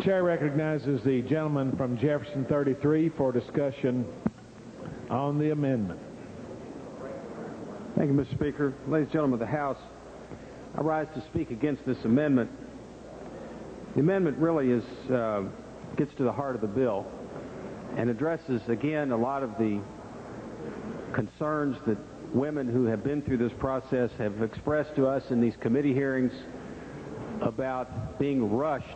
Chair recognizes the gentleman from Jefferson 33 for discussion on the amendment. Thank you, Mr. Speaker. Ladies and gentlemen of the House, I rise to speak against this amendment. The amendment really gets to the heart of the bill and addresses, again, a lot of the concerns that women who have been through this process have expressed to us in these committee hearings about being rushed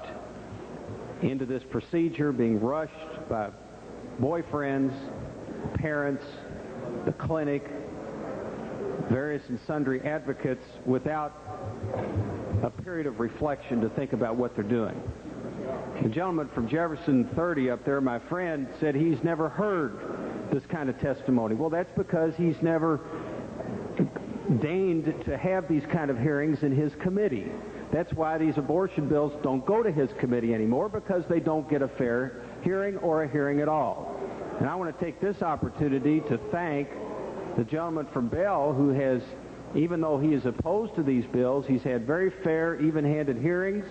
into this procedure, being rushed by boyfriends, parents, the clinic, various and sundry advocates without a period of reflection to think about what they're doing. The gentleman from Jefferson 30 up there, my friend, said he's never heard this kind of testimony. Well, that's because he's never deigned to have these kind of hearings in his committee. That's why these abortion bills don't go to his committee anymore, because they don't get a fair hearing or a hearing at all. And I want to take this opportunity to thank the gentleman from Bell who has, even though he is opposed to these bills, he's had very fair, even-handed hearings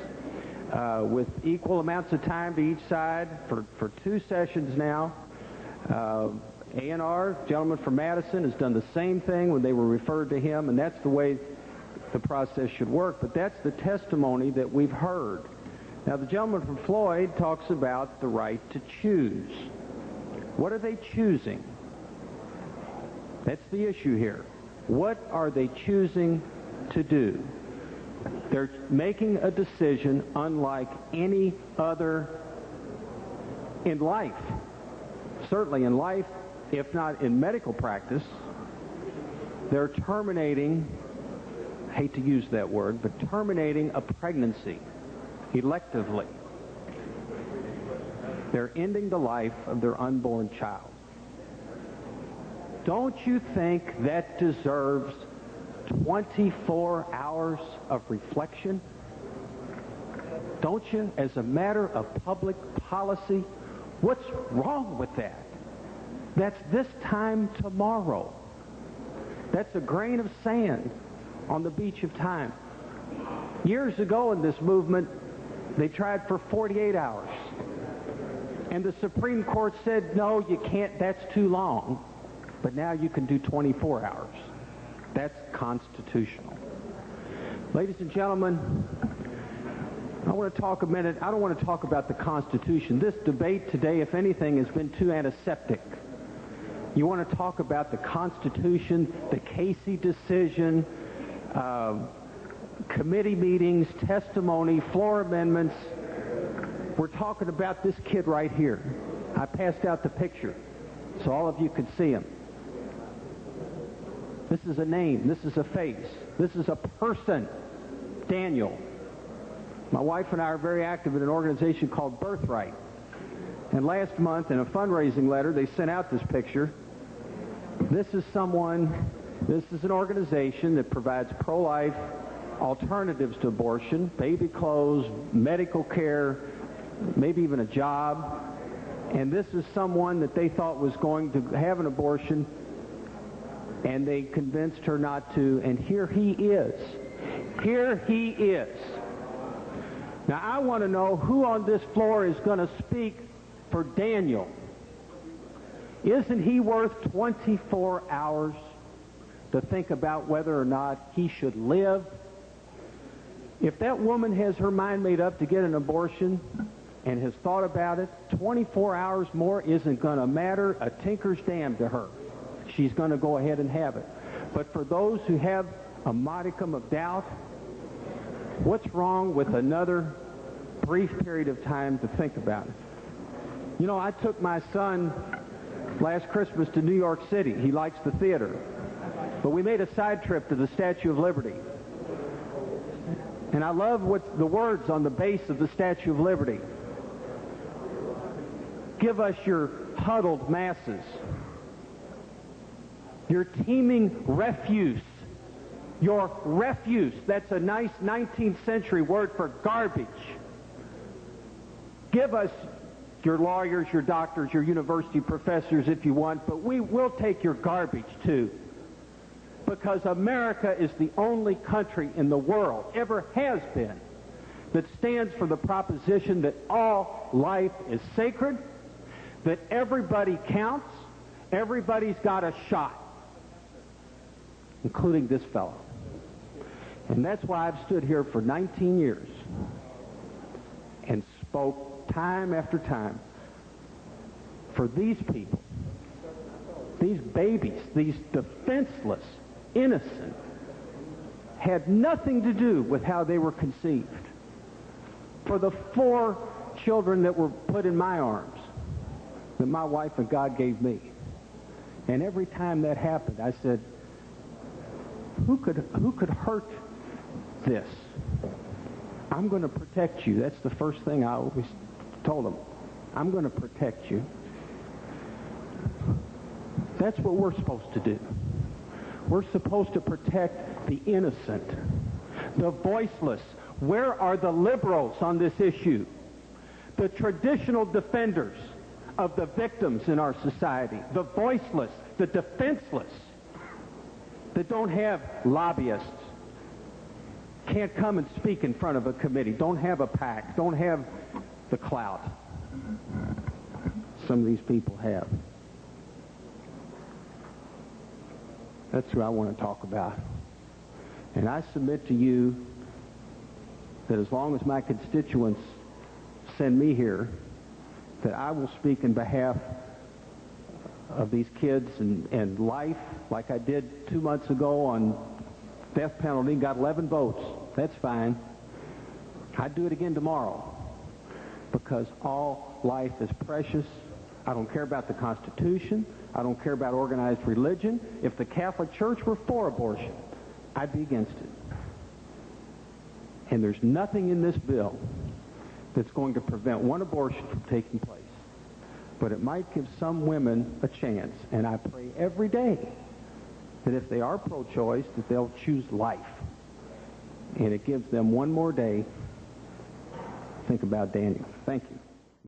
with equal amounts of time to each side for 2 sessions now. A&R, gentleman from Madison, has done the same thing when they were referred to him, and that's the way the process should work. But that's the testimony that we've heard. Now, the gentleman from Floyd talks about the right to choose. What are they choosing? That's the issue here. What are they choosing to do? They're making a decision unlike any other in life. Certainly in life, if not in medical practice. They're terminating, I hate to use that word, but terminating a pregnancy electively. They're ending the life of their unborn child. Don't you think that deserves 24 hours of reflection? Don't you? As a matter of public policy, what's wrong with that? That's this time tomorrow. That's a grain of sand on the beach of time. Years ago in this movement, they tried for 48 hours. And the Supreme Court said, no, you can't, that's too long. But now you can do 24 hours. That's constitutional. Ladies and gentlemen, I want to talk a minute. I don't want to talk about the Constitution. This debate today, if anything, has been too antiseptic. You want to talk about the Constitution, the Casey decision, committee meetings, testimony, floor amendments. We're talking about this kid right here. I passed out the picture so all of you could see him. This is a name. This is a face. This is a person. Daniel. My wife and I are very active in an organization called Birthright. And last month, in a fundraising letter, they sent out this picture. This is an organization that provides pro-life alternatives to abortion, baby clothes, medical care, maybe even a job. And this is someone that they thought was going to have an abortion, and they convinced her not to, and here he is. Here he is. Now, I want to know who on this floor is going to speak for Daniel. Isn't he worth 24 hours to think about whether or not he should live? If that woman has her mind made up to get an abortion and has thought about it, 24 hours more isn't going to matter a tinker's damn to her. She's going to go ahead and have it. But for those who have a modicum of doubt, what's wrong with another brief period of time to think about it? You know, I took my son last Christmas to New York City. He likes the theater. But we made a side trip to the Statue of Liberty. And I love what the words on the base of the Statue of Liberty. Give us your huddled masses, your teeming refuse, your refuse. That's a nice 19th century word for garbage. Give us your lawyers, your doctors, your university professors if you want, but we will take your garbage too. Because America is the only country in the world, ever has been, that stands for the proposition that all life is sacred, that everybody counts, everybody's got a shot, including this fellow. And that's why I've stood here for 19 years and spoke time after time for these people, these babies, these defenseless, innocent, had nothing to do with how they were conceived. For the 4 children that were put in my arms, that my wife and God gave me. And every time that happened, I said, who could hurt this? I'm going to protect you. That's the first thing I always told them. I'm going to protect you. That's what we're supposed to do. We're supposed to protect the innocent, the voiceless. Where are the liberals on this issue? The traditional defenders of the victims in our society, the voiceless, the defenseless, that don't have lobbyists, can't come and speak in front of a committee, don't have a PAC, don't have the clout some of these people have. That's who I want to talk about. And I submit to you that as long as my constituents send me here, that I will speak in behalf of these kids and life, like I did 2 months ago on death penalty, got 11 votes. That's fine. I'd do it again tomorrow, because all life is precious. I don't care about the Constitution. I don't care about organized religion. If the Catholic Church were for abortion, I'd be against it. And there's nothing in this bill that's going to prevent one abortion from taking place. But it might give some women a chance. And I pray every day that if they are pro-choice, that they'll choose life. And it gives them one more day to think about Daniel. Thank you.